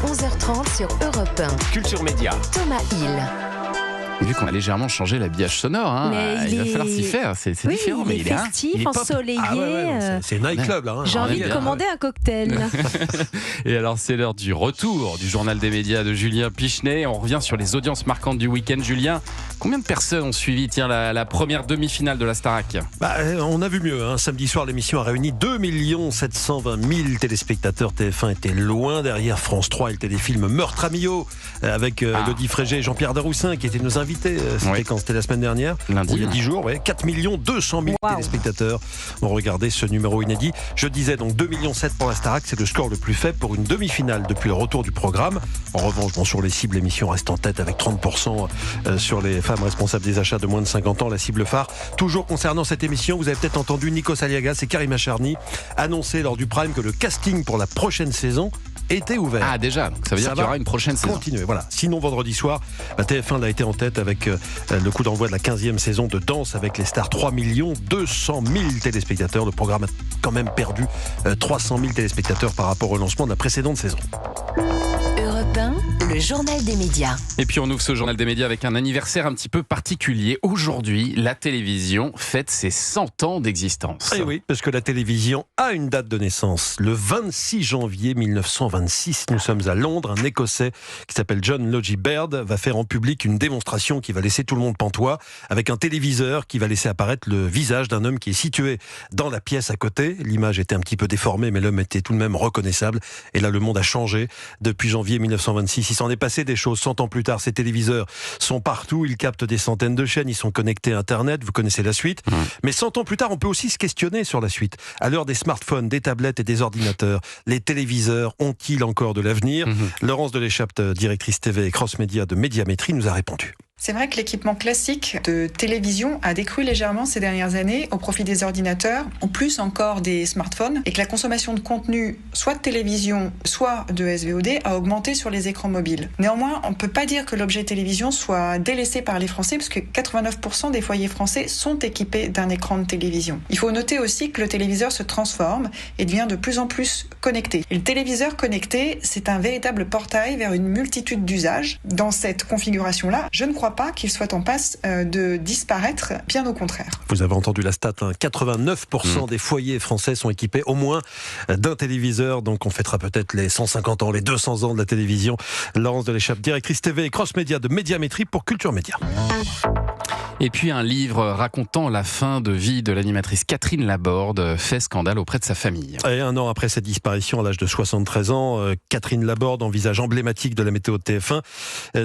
11h30 sur Europe 1. Culture Média. Thomas Hill. Vu qu'on a légèrement changé l'habillage sonore, hein, il va falloir s'y faire, c'est différent. Il est festif, il est pop. ensoleillé. C'est nightclub là. J'ai envie de commander un cocktail. Et alors c'est l'heure du retour du journal des médias de Julien Pichenet. On revient sur les audiences marquantes du week-end. Julien, combien de personnes ont suivi la première demi-finale de la Starac ? On a vu mieux. Samedi soir, l'émission a réuni 2 720 000 téléspectateurs. TF1 était loin derrière France 3 et le téléfilm Meurtre à Millau avec Elodie Frégé et Jean-Pierre Daroussin qui étaient nos invités. C'était quand c'était la semaine dernière, lundi, il y a 10 jours, 4 200 000 téléspectateurs ont regardé ce numéro inédit. Je disais donc 2,7 millions pour la Starac, c'est le score le plus faible pour une demi-finale depuis le retour du programme. En revanche, sur les cibles, l'émission reste en tête avec 30% sur les femmes responsables des achats de moins de 50 ans, la cible phare. Toujours concernant cette émission, vous avez peut-être entendu Nikos Aliagas et Karima Charny annoncer lors du Prime que le casting pour la prochaine saison était ouvert. Ah déjà, ça veut dire qu'il y aura une prochaine saison. Continuer, voilà. Sinon, vendredi soir, TF1 a été en tête avec le coup d'envoi de la 15e saison de Danse avec les stars. 3 200 000 téléspectateurs. Le programme a quand même perdu 300 000 téléspectateurs par rapport au lancement de la précédente saison. Europe 1, le journal des médias. Et puis on ouvre ce journal des médias avec un anniversaire un petit peu particulier. Aujourd'hui, la télévision fête ses 100 ans d'existence. Et oui, parce que la télévision a une date de naissance. Le 26 janvier 1926, nous sommes à Londres. Un Écossais qui s'appelle John Logie Baird va faire en public une démonstration qui va laisser tout le monde pantois, avec un téléviseur qui va laisser apparaître le visage d'un homme qui est situé dans la pièce à côté. L'image était un petit peu déformée, mais l'homme était tout de même reconnaissable. Et là, le monde a changé. Depuis janvier 1926, il s'en est passé des choses. 100 ans plus tard, ces téléviseurs sont partout. Ils captent des centaines de chaînes. Ils sont connectés à Internet. Vous connaissez la suite. Mais 100 ans plus tard, on peut aussi se questionner sur la suite. À l'heure des smartphones, des tablettes et des ordinateurs, les téléviseurs ont-ils encore de l'avenir ? Laurence Deléchappe, directrice TV et cross-média de Médiamétrie, nous a répondu. C'est vrai que l'équipement classique de télévision a décru légèrement ces dernières années au profit des ordinateurs, en plus encore des smartphones, et que la consommation de contenu, soit de télévision, soit de SVOD, a augmenté sur les écrans mobiles. Néanmoins, on ne peut pas dire que l'objet télévision soit délaissé par les Français, parce que 89% des foyers français sont équipés d'un écran de télévision. Il faut noter aussi que le téléviseur se transforme et devient de plus en plus connecté. Et le téléviseur connecté, c'est un véritable portail vers une multitude d'usages. Dans cette configuration-là, je ne crois pas qu'il soit en passe de disparaître, bien au contraire. Vous avez entendu la stat, 89% des foyers français sont équipés au moins d'un téléviseur, donc on fêtera peut-être les 150 ans, les 200 ans de la télévision. Laurence Deléchappe, directrice TV et cross-média de Médiamétrie pour Culture Média. Et puis un livre racontant la fin de vie de l'animatrice Catherine Laborde fait scandale auprès de sa famille. Et un an après sa disparition à l'âge de 73 ans, Catherine Laborde, en visage emblématique de la météo de TF1,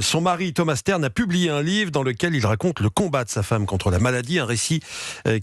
son mari Thomas Stern a publié un livre dans lequel il raconte le combat de sa femme contre la maladie, un récit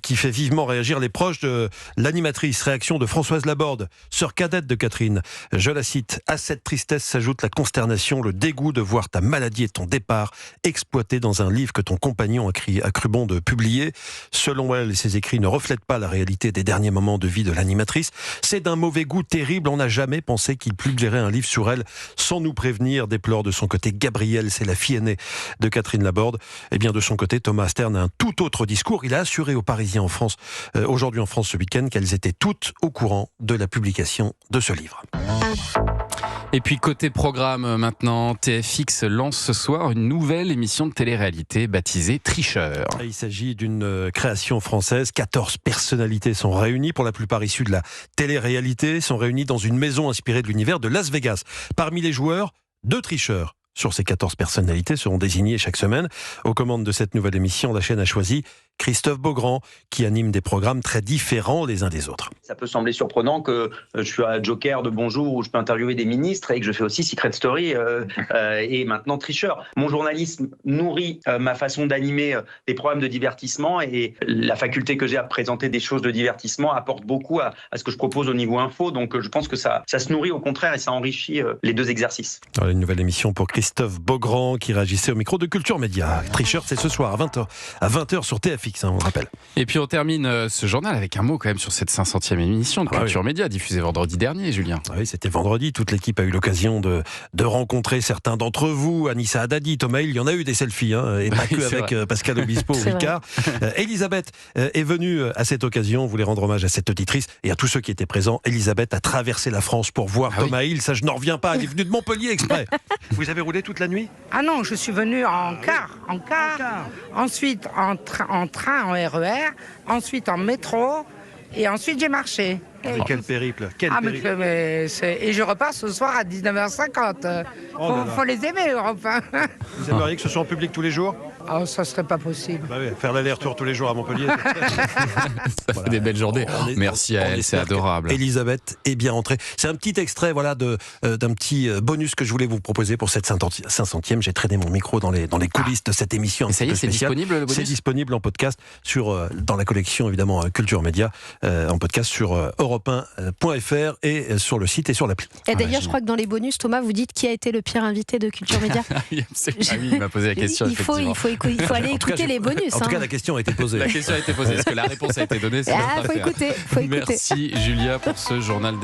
qui fait vivement réagir les proches de l'animatrice. Réaction de Françoise Laborde, sœur cadette de Catherine. Je la cite: à cette tristesse s'ajoute la consternation, le dégoût de voir ta maladie et ton départ exploités dans un livre que ton compagnon a cru bon de publier. Selon elle, ses écrits ne reflètent pas la réalité des derniers moments de vie de l'animatrice. C'est d'un mauvais goût terrible. On n'a jamais pensé qu'il publierait un livre sur elle sans nous prévenir, déplore de son côté Gabrielle, c'est la fille aînée de Catherine Laborde. Et bien de son côté, Thomas Stern a un tout autre discours. Il a assuré aux Parisiens en France, aujourd'hui en France ce week-end, qu'elles étaient toutes au courant de la publication de ce livre. Et puis côté programme maintenant, TFX lance ce soir une nouvelle émission de télé-réalité baptisée Tricheur. Il s'agit d'une création française. 14 personnalités sont réunies, pour la plupart issues de la télé-réalité, sont réunies dans une maison inspirée de l'univers de Las Vegas. Parmi les joueurs, 2 tricheurs. Sur ces 14 personnalités seront désignées chaque semaine. Aux commandes de cette nouvelle émission, la chaîne a choisi Christophe Beaugrand, qui anime des programmes très différents les uns des autres. Ça peut sembler surprenant que je suis à Joker de Bonjour où je peux interviewer des ministres et que je fais aussi Secret Story et maintenant Tricheur. Mon journalisme nourrit ma façon d'animer des programmes de divertissement et la faculté que j'ai à présenter des choses de divertissement apporte beaucoup à ce que je propose au niveau info. Donc je pense que ça se nourrit au contraire et ça enrichit les 2 exercices. Alors, une nouvelle émission pour Christophe Beaugrand qui réagissait au micro de Culture Média. Tricheur, c'est ce soir à 20h sur TFX. fixe, on le rappelle. Et puis on termine ce journal avec un mot quand même sur cette 500e émission de Culture Média, diffusée vendredi dernier, Julien. Oui, c'était vendredi. Toute l'équipe a eu l'occasion de rencontrer certains d'entre vous. Anissa Haddadi, Thomas Hill, il y en a eu des selfies, et pas que avec Pascal Obispo ou Ricard. Elisabeth est venue à cette occasion. On voulait rendre hommage à cette auditrice et à tous ceux qui étaient présents. Elisabeth a traversé la France pour voir Thomas Hill. Ça, je n'en reviens pas. Elle est venue de Montpellier exprès. Vous avez roulé toute la nuit ? Ah non, je suis venue en car. Ensuite en train, en RER, ensuite en métro, et ensuite j'ai marché. Mais quel périple, Et je repars ce soir à 19h50. Faut les aimer, enfin. Vous aimeriez que ce soit en public tous les jours ? Oh, ça serait pas possible. Faire l'aller-retour tous les jours à Montpellier. Ça fait des belles journées. Merci à elle, c'est adorable. Elisabeth est bien rentrée. C'est un petit extrait d'un petit bonus que je voulais vous proposer pour cette 500e. J'ai traîné mon micro dans les coulisses de cette émission. Et ça y est, c'est disponible le bonus ? C'est disponible en podcast dans la collection évidemment Culture Média, en podcast sur europe1.fr et sur le site et sur l'appli. Et d'ailleurs, je crois que dans les bonus, Thomas, vous dites qui a été le pire invité de Culture Média. Oui, il m'a posé la question. Il faut aller écouter les bonus. En tout cas, la question a été posée. La question a été posée. Est-ce que la réponse a été donnée ? Faut écouter. Merci Julia pour ce journal des